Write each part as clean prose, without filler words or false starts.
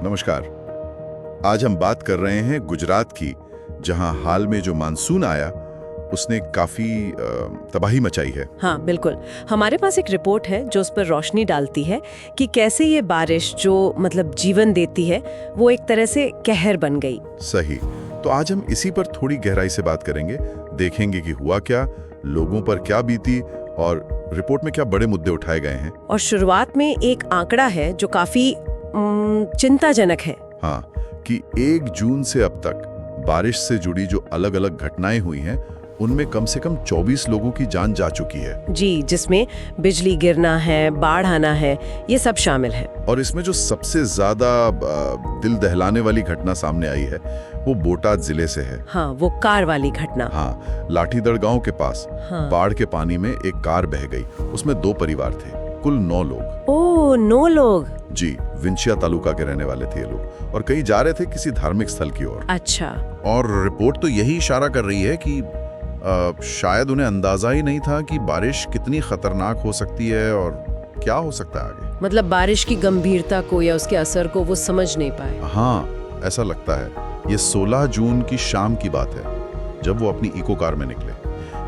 नमस्कार। आज हम बात कर रहे हैं गुजरात की, जहां हाल में जो मानसून आया उसने काफी तबाही मचाई है। हाँ बिल्कुल। हमारे पास एक रिपोर्ट है जो उस पर रोशनी डालती है कि कैसे ये बारिश जो जीवन देती है वो एक तरह से कहर बन गई। सही। तो आज हम इसी पर थोड़ी गहराई से बात करेंगे, देखेंगे कि हुआ क्या, लोगों पर क्या बीती और रिपोर्ट में क्या बड़े मुद्दे उठाए गए हैं। और शुरुआत में एक आंकड़ा है जो काफी चिंताजनक है। हाँ, कि 1 जून से अब तक बारिश से जुड़ी जो अलग अलग घटनाएं हुई हैं उनमें कम से कम 24 लोगों की जान जा चुकी है। जी, जिसमें बिजली गिरना है, बाढ़ आना है, ये सब शामिल है। और इसमें जो सबसे ज्यादा दिल दहलाने वाली घटना सामने आई है वो बोटाद जिले से है। हाँ, वो कार वाली घटना। हाँ, लाठीदड़ गांव के पास बाढ़ के पानी में एक कार बह गई। उसमें 2 परिवार थे, कुल 9 लोग। ओह, 9 लोग। जी, विंचिया तालुका के रहने वाले थे ये लोग और कहीं जा रहे थे किसी धार्मिक स्थल की ओर। अच्छा। और रिपोर्ट तो यही इशारा कर रही है कि शायद उन्हें अंदाजा ही नहीं था कि बारिश कितनी खतरनाक हो सकती है और क्या हो सकता है आगे। बारिश की गंभीरता को या उसके असर को वो समझ नहीं पाए। हाँ, ऐसा लगता है। ये 16 जून की शाम की बात है जब वो अपनी इको कार में निकले।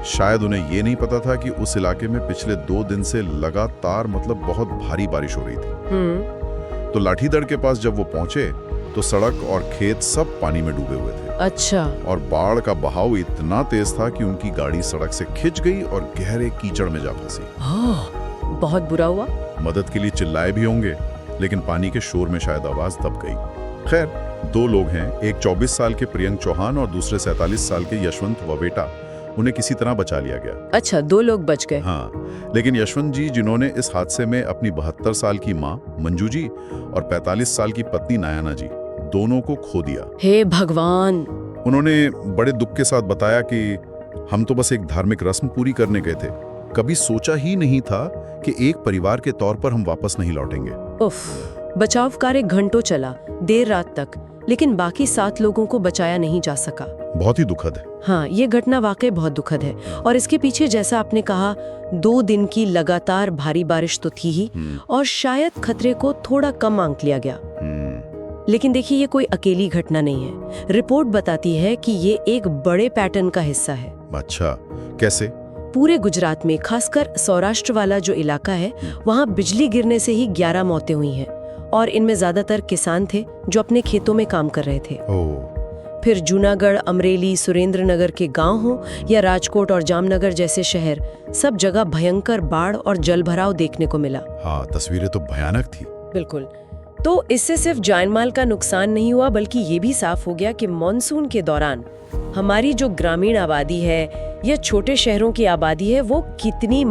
शायद उन्हें ये नहीं पता था कि उस इलाके में पिछले 2 दिन से लगातार बहुत भारी बारिश हो रही थी। तो लाठीदड़ के पास जब वो पहुंचे तो सड़क और खेत सब पानी में डूबे हुए थे। अच्छा। और बाढ़ का बहाव इतना तेज था कि उनकी गाड़ी सड़क से खिंच गई और गहरे कीचड़ में जा फंसी। बहुत बुरा हुआ। मदद के लिए चिल्लाए भी होंगे, लेकिन पानी के शोर में शायद आवाज दब गई। खैर, 2 लोग हैं, एक 24 साल के प्रियंक चौहान और दूसरे 47 साल के यशवंत ववेटा। उन्हें किसी तरह बचा लिया गया। अच्छा, 2 लोग बच गए। हाँ, लेकिन यशवंत जी, जिन्होंने इस हादसे में अपनी 72 साल की माँ मंजू जी और 45 साल की पत्नी नायाना जी दोनों को खो दिया। हे भगवान। उन्होंने बड़े दुख के साथ बताया कि हम तो बस एक धार्मिक रस्म पूरी करने गए थे, कभी सोचा ही नहीं था कि एक परिवार के तौर पर हम वापस नहीं लौटेंगे। उफ, बचाव कार्य घंटों चला, देर रात तक, लेकिन बाकी 7 लोगों को बचाया नहीं जा सका। बहुत ही दुखद है। हाँ, ये घटना वाकई बहुत दुखद है। और इसके पीछे, जैसा आपने कहा, 2 दिन की लगातार भारी बारिश तो थी ही, और शायद खतरे को थोड़ा कम आंक लिया गया। लेकिन देखिए, ये कोई अकेली घटना नहीं है। रिपोर्ट बताती है कि ये एक बड़े पैटर्न का हिस्सा है। अच्छा, कैसे? पूरे गुजरात में, खासकर सौराष्ट्र वाला जो इलाका है, वहाँ बिजली गिरने से ही 11 मौतें हुई हैं, और इनमें ज्यादातर किसान थे जो अपने खेतों में काम कर रहे थे। फिर जूनागढ़, अमरेली, सुरेंद्रनगर के गांव हो या राजकोट और जामनगर जैसे शहर, सब जगह भयंकर बाढ़ और जलभराव देखने को मिला। हाँ, तस्वीरें तो भयानक थी। बिल्कुल। तो इससे सिर्फ जानमाल का नुकसान नहीं हुआ, बल्कि ये भी साफ हो गया कि मॉनसून के दौरान हमारी जो ग्रामीण आबादी है या छोटे शहरों की आबादी है, वो कितनी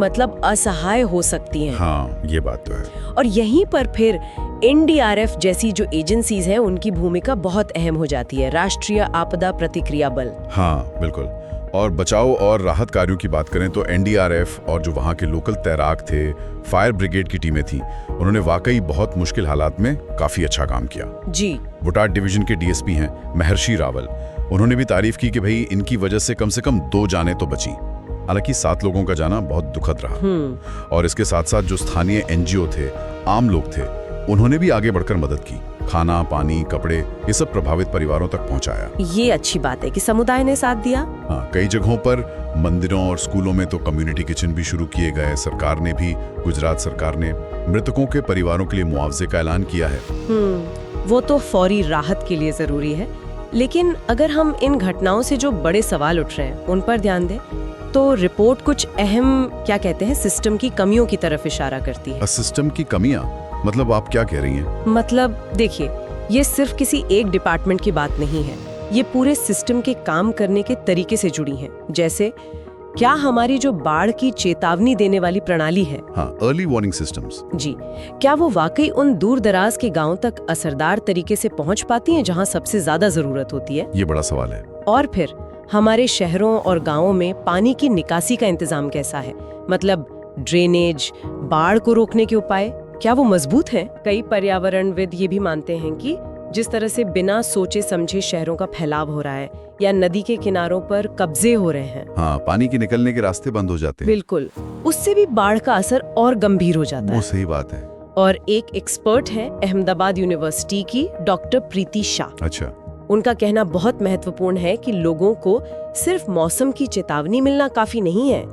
असहाय हो सकती हैं। हाँ, ये बात तो है। और यहीं पर फिर NDRF जैसी जो एजेंसीज हैं, उनकी भूमिका बहुत अहम हो जाती है, राष्ट्रीय आपदा प्रतिक्रिया बल। हाँ, बिल्कुल। और बचाव और राहत कार्यों की बात करें तो NDRF और जो वहाँ के लोकल तैराक थे, फायर ब्रिगेड की टीमें थीं, उन्होंने वाकई बहुत मुश्किल हालात में काफी अच्छा काम किया। जी। बोटाड डिवीजन के DSP हैं महर्षि रावल। उन्होंने भी तारीफ की कि भाई, इनकी वजह से कम 2 जानें तो बची। हालांकि 7 लोगों का जाना बहुत दुखद रहा। और इसके साथ साथ जो स्थानीय NGO थे, आम लोग थे, उन्होंने भी आगे बढ़कर मदद की। खाना, पानी, कपड़े, ये सब प्रभावित परिवारों तक पहुंचाया। ये अच्छी बात है कि समुदाय ने साथ दिया। हाँ, कई जगहों पर मंदिरों और स्कूलों में तो कम्युनिटी किचन भी शुरू किए गए। सरकार ने भी, गुजरात सरकार ने मृतकों के परिवारों के लिए मुआवजे का ऐलान किया है। वो तो फौरी राहत के लिए जरूरी है। लेकिन अगर हम इन घटनाओं से जो बड़े सवाल उठ रहे हैं उन पर ध्यान दें, तो रिपोर्ट कुछ अहम, क्या कहते हैं, सिस्टम की कमियों की तरफ इशारा करती है। सिस्टम की कमियां? आप क्या कह रही हैं? देखिए, ये सिर्फ किसी एक डिपार्टमेंट की बात नहीं है, ये पूरे सिस्टम के काम करने के तरीके से जुड़ी हैं। जैसे, क्या हमारी जो बाढ़ की चेतावनी देने वाली प्रणाली है, हाँ, अर्ली वार्निंग सिस्टम्स, जी, क्या वो वाकई उन दूर दराज के गांव तक असरदार तरीके से पहुंच पाती हैं जहां सबसे ज्यादा जरूरत होती है? ये बड़ा सवाल है। और फिर हमारे शहरों और गांवों में पानी की निकासी का इंतजाम कैसा है? ड्रेनेज, बाढ़ को रोकने के उपाय, क्या वो मजबूत हैं? कई पर्यावरणविद ये भी मानते हैं कि जिस तरह से बिना सोचे समझे शहरों का फैलाव हो रहा है या नदी के किनारों पर कब्जे हो रहे हैं, हाँ, पानी के निकलने के रास्ते बंद हो जाते हैं। बिल्कुल, उससे भी बाढ़ का असर और गंभीर हो जाता है। वो सही बात है। और एक एक्सपर्ट है अहमदाबाद यूनिवर्सिटी की डॉक्टर प्रीति शाह। अच्छा। उनका कहना बहुत महत्वपूर्ण है कि लोगों को सिर्फ मौसम की चेतावनी मिलना काफी नहीं है,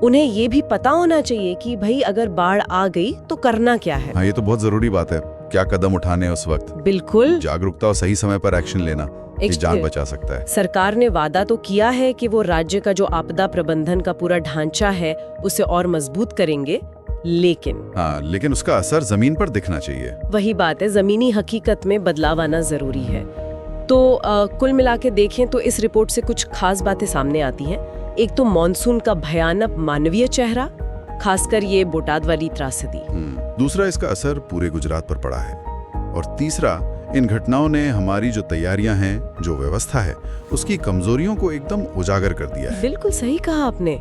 उन्हें ये भी पता होना चाहिए कि भाई अगर बाढ़ आ गई तो करना क्या है। हाँ, ये तो बहुत जरूरी बात है। क्या कदम उठाने उस वक्त? बिल्कुल। जागरूकता और सही समय पर एक्शन लेना ये जान बचा सकता है। सरकार ने वादा तो किया है कि वो राज्य का जो आपदा प्रबंधन का पूरा ढांचा है उसे और मजबूत करेंगे, लेकिन उसका असर जमीन पर दिखना चाहिए। वही बात है, जमीनी हकीकत में बदलाव आना जरूरी है। तो कुल मिला के देखें तो इस रिपोर्ट से कुछ खास बातें सामने आती हैं। एक तो मॉनसून का भयानक मानवीय चेहरा, खासकर ये बोटाद वाली त्रासदी। दूसरा, इसका असर पूरे गुजरात पर पड़ा है। और तीसरा, इन घटनाओं ने हमारी जो तैयारियां हैं, जो व्यवस्था है, उसकी कमजोरियों को एकदम उजागर कर दिया है। बिल्कुल सही कहा आपने।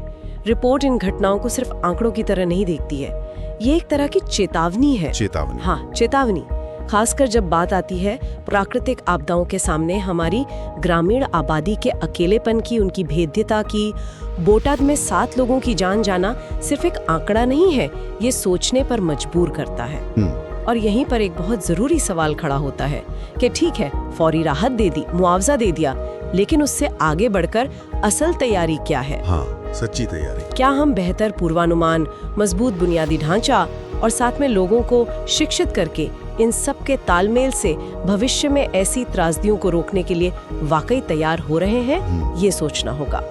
रिपोर्ट इन घटनाओं को सिर्फ आंकड़ों की तरह नहीं देखती है, ये एक तरह की चेतावनी है। चेतावनी। हाँ, चेतावनी। खासकर जब बात आती है प्राकृतिक आपदाओं के सामने हमारी ग्रामीण आबादी के अकेलेपन की, उनकी भेद्यता की। बोटाद में 7 लोगों की जान जाना सिर्फ एक आंकड़ा नहीं है, ये सोचने पर मजबूर करता है। और यहीं पर एक बहुत जरूरी सवाल खड़ा होता है कि ठीक है, फौरी राहत दे दी, मुआवजा दे दिया, लेकिन उससे आगे बढ़कर असल तैयारी क्या है? हाँ, सच्ची तैयारी। क्या हम बेहतर पूर्वानुमान, मजबूत बुनियादी ढांचा और साथ में लोगों को शिक्षित करके इन सब के तालमेल से भविष्य में ऐसी त्रासदियों को रोकने के लिए वाकई तैयार हो रहे हैं? ये सोचना होगा।